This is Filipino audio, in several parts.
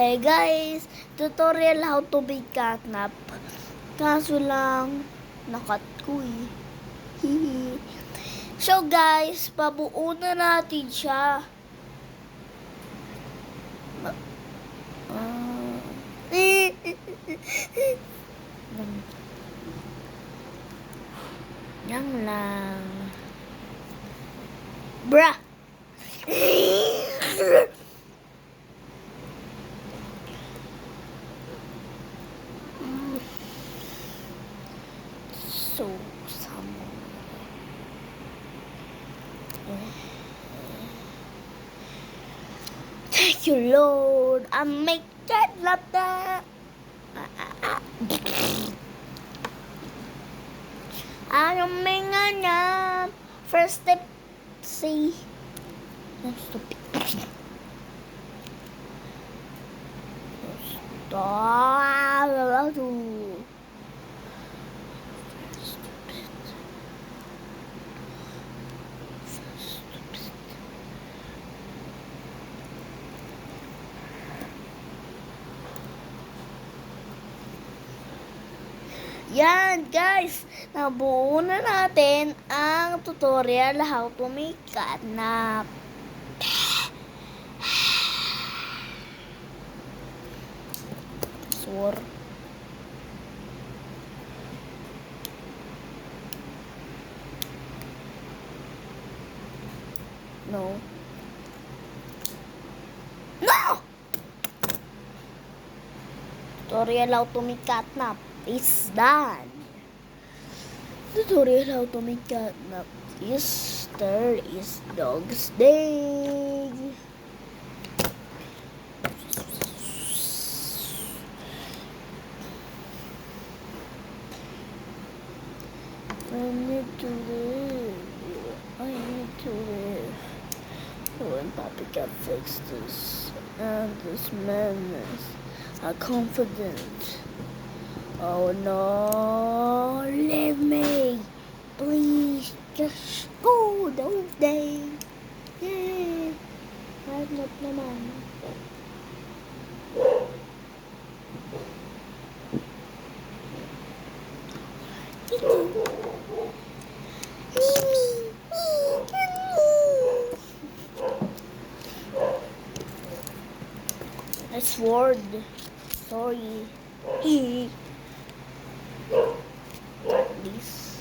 Hey guys, tutorial how to make catnap. Kaso lang, nakat ko eh. Hihi. So guys, pabuo na natin siya. Yan lang. Bruh! So, thank you, Lord. I make that love that. Anong may nga niya? First step, see. Stupid. Stop. Yan guys, nabuo na natin ang tutorial how to make catnap. Sword. No. No! Tutorial how to make catnap is done. Tutorial how to make catnap is there is dog's day. I need to live. I need to live. When Papa can fix this and this madness, I'm confident. Oh no, leave me. Please just go, don't they? Yeah. Kahit not naman. A sword. Sorry. This.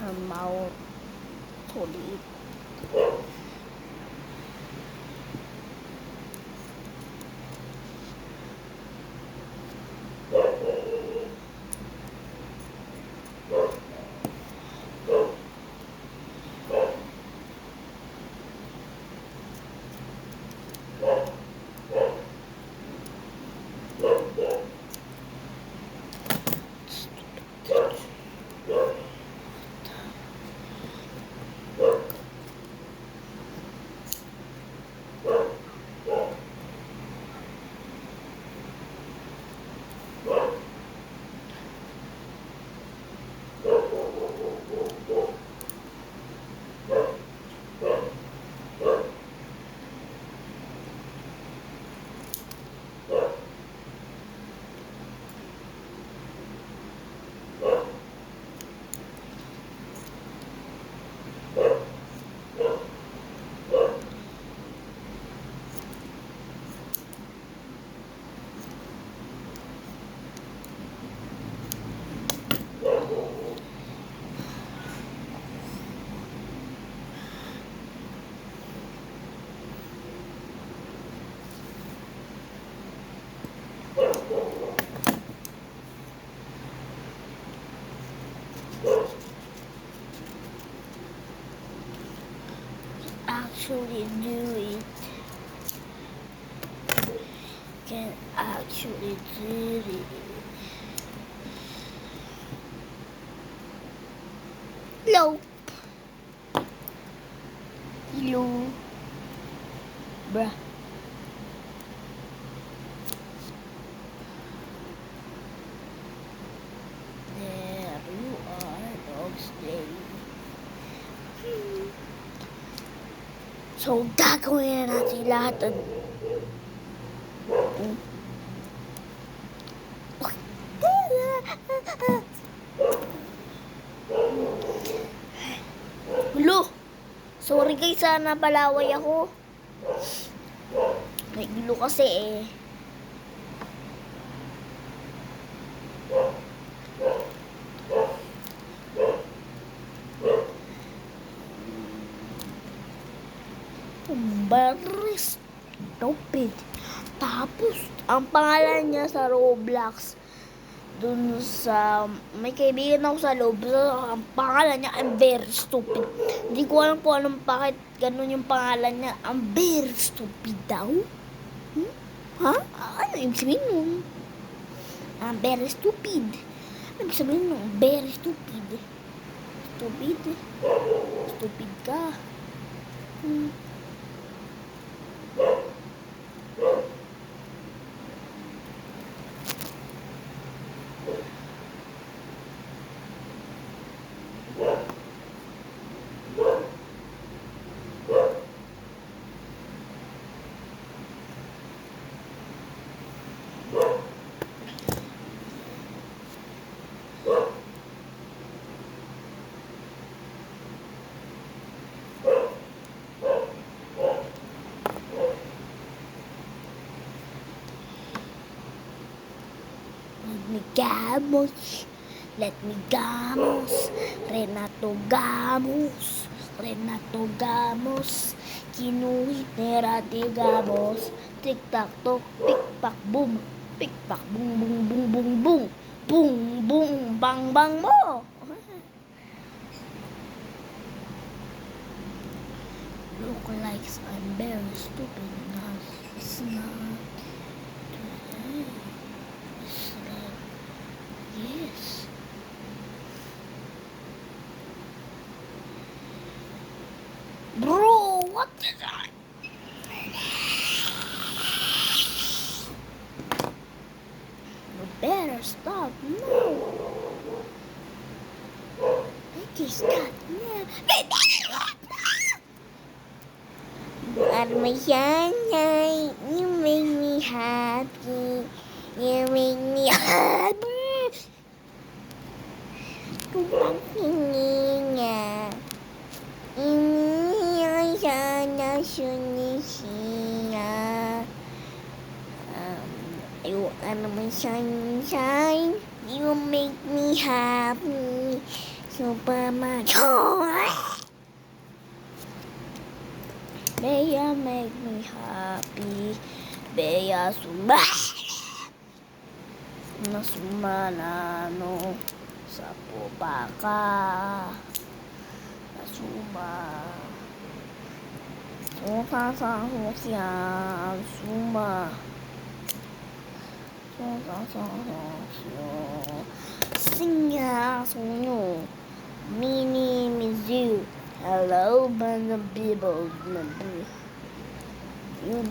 Her mouth. Sorry. Actually do it. Can actually do it. Hello. Hello. Bruh. There you are, dog's day. So, gagawin na natin lahat. Hulo! Sorry guys, sana palaway ako. May gulo kasi eh. Very stupid. Tapos, ang pangalan niya sa Roblox, dun sa, may kaibigan ako sa loob, ang pangalan niya, I'm very stupid. Hindi ko alam kung anong bakit ganun yung pangalan niya, I'm very stupid daw. Ha? Ano yung sabihin nun? I'm very stupid. Ano yung sabihin nun? Very stupid. Stupid? Stupid ka. Let me gamos, Renato Gamos, kinuhit ni Rati Gamos, tik tak tok, pik pak boom, bung bung bung bung bung, bung bang bang mo. Look like I'm very stupid, not it's not. Yes. Bro, what is that? You better stop now. I just got now. You are my sunshine. You make me happy. You make me happy. Tumpang hinginga. Ini yang sana sunisiya. You are my sunshine. You make me happy. Superman. Bea make me happy. Bea Nasumanano sa pubaka. Suma sa Suma Singa Sonyo Mini Mizu. Hello, banda people. Yun.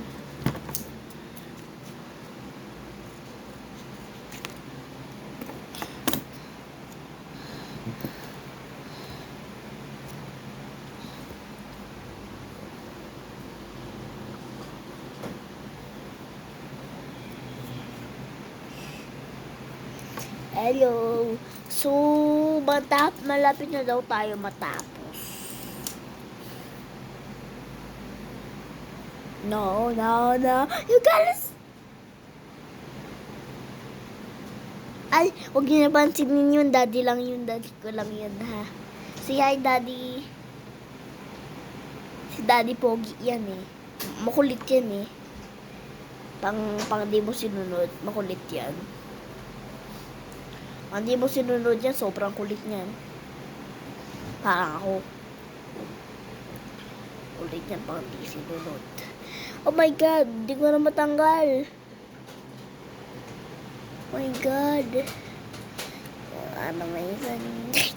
Hello. So, malapit na daw tayo matapos. No. You guys! Ay, huwag niyo napansinin yun. Daddy lang yun. Daddy ko lang yun, ha? Say hi, Daddy. Si Daddy Pogi yan, eh. Makulit yan, eh. Pang di mo sinunod. Makulit yan. Hindi mo sinunod yan, sobrang kulit niyan. Parang ako. Kulit yan pang di sinunod. Oh my God, hindi ko na matanggal. Oh my God. Ano may isa niya?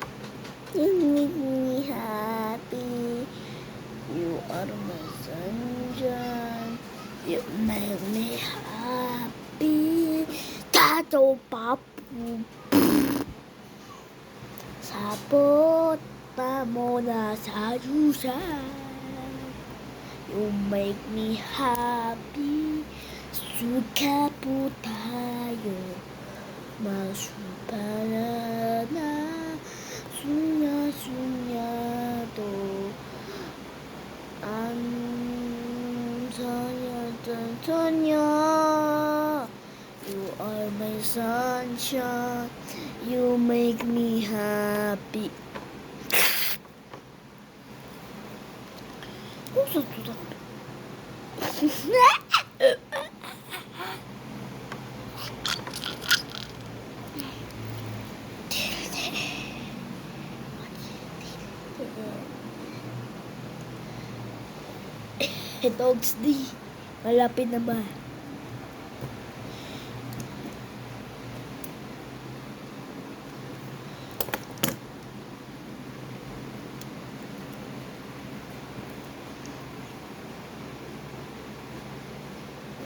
You make me happy. You are my sunshine. You make me happy. Tato papu. Sapot pa mo na sa yusan. You make me happy. Suka po tayo. Masupala na. Sunya-sunyado. Ang saya-tanya. You are my sunshine. You make me happy. Gusto to. Dogs D. Malapit na ba?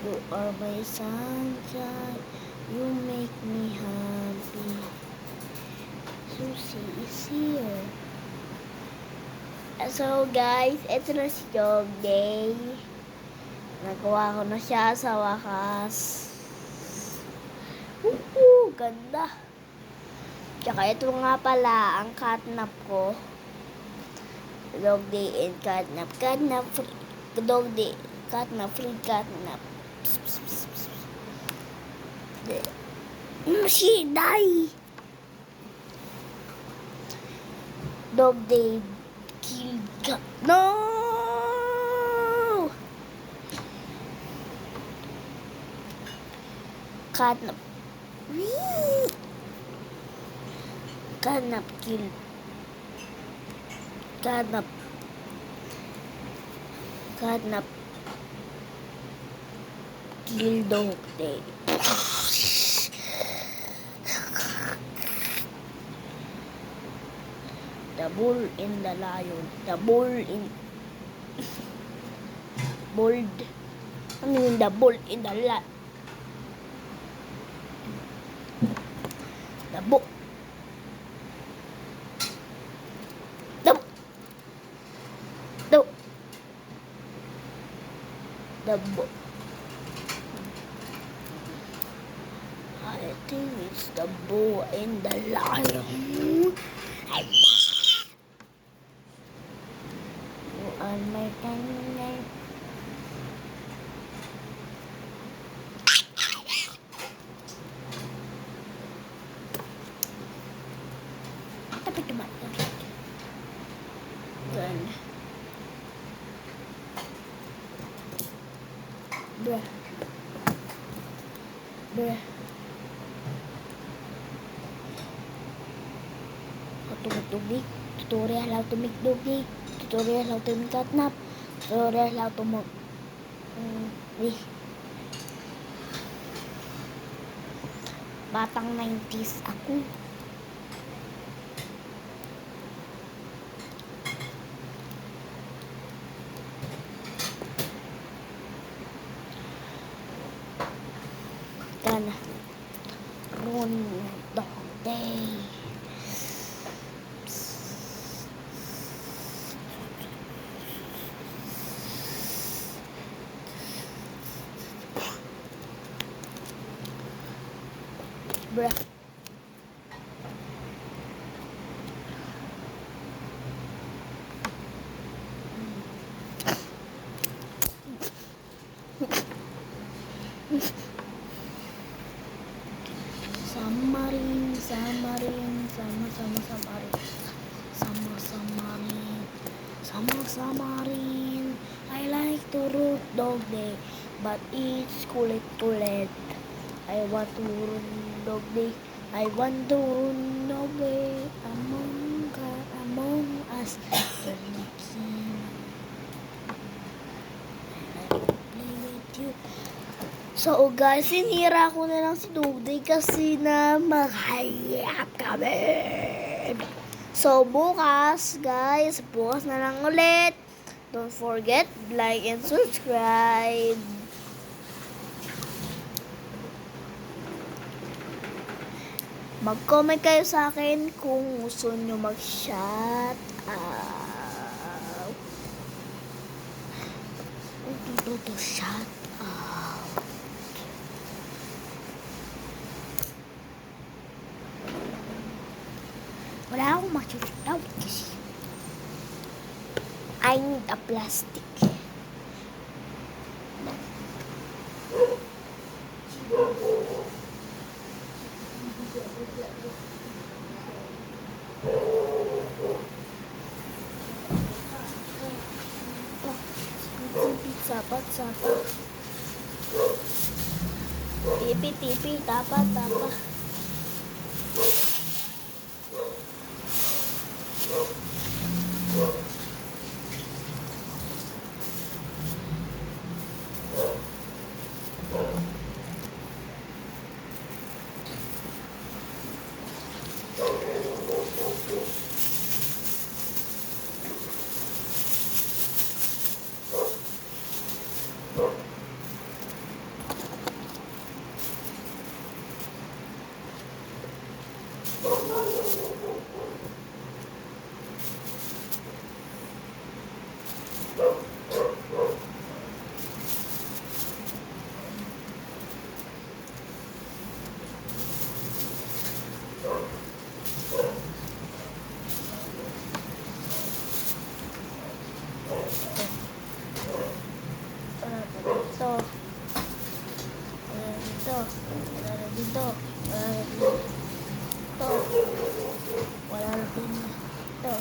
You are my sunshine. You make me happy. Susie is here. So guys, ito na si Dog Day. Nagawa ko na siya sa wakas. Ganda. Tsaka ito nga pala ang catnap ko. Dog Day and catnap. Catnap free. Dog Day. Catnap free. Catnap. She die. Dog Day killed cat. No! Catnap. Catnap killed. Catnap. Catnap killed Dog Day. The bull and the lion. The bull in... Bold. Ano yung the bull in the lion? The bull. The bull. I think it's the bull and the lion. You are my canine. Tapi cuma dan bruh. Tubig, tutorial how to make doggy, tutorial how to make catnap, tutorial how to make batang 90s ako. Kana Ron Dog Day. Bruh. Samarin, Samarin. I like to root Dog Day, but it's kulit. I want to run Dog Day. I want to run Dog Day among us. So guys, sinira ko na lang si Dog Day kasi na mahayap kami. So bukas guys, bukas na lang ulit. Don't forget, like and subscribe. Mag-comment kayo sa akin kung gusto nyo mag-shout out. to shut up. Wala akong ma-shoot out kasi I need a plastic. Pizza. Tipi, tapa. Dito. Wala na dito.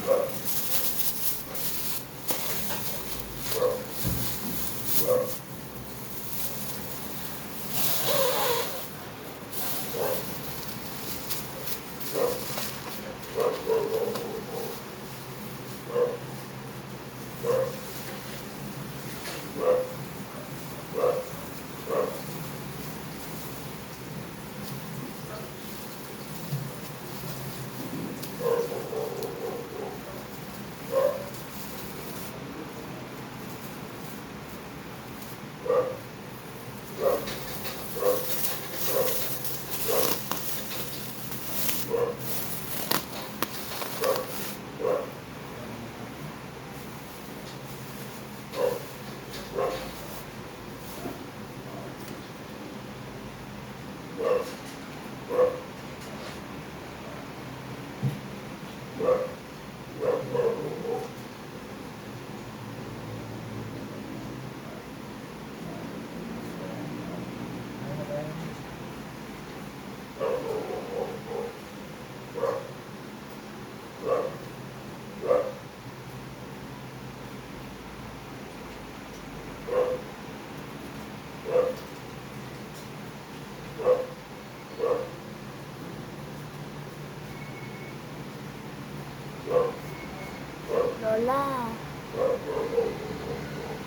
Lola,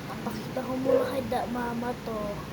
papakita ko muna kay mama to.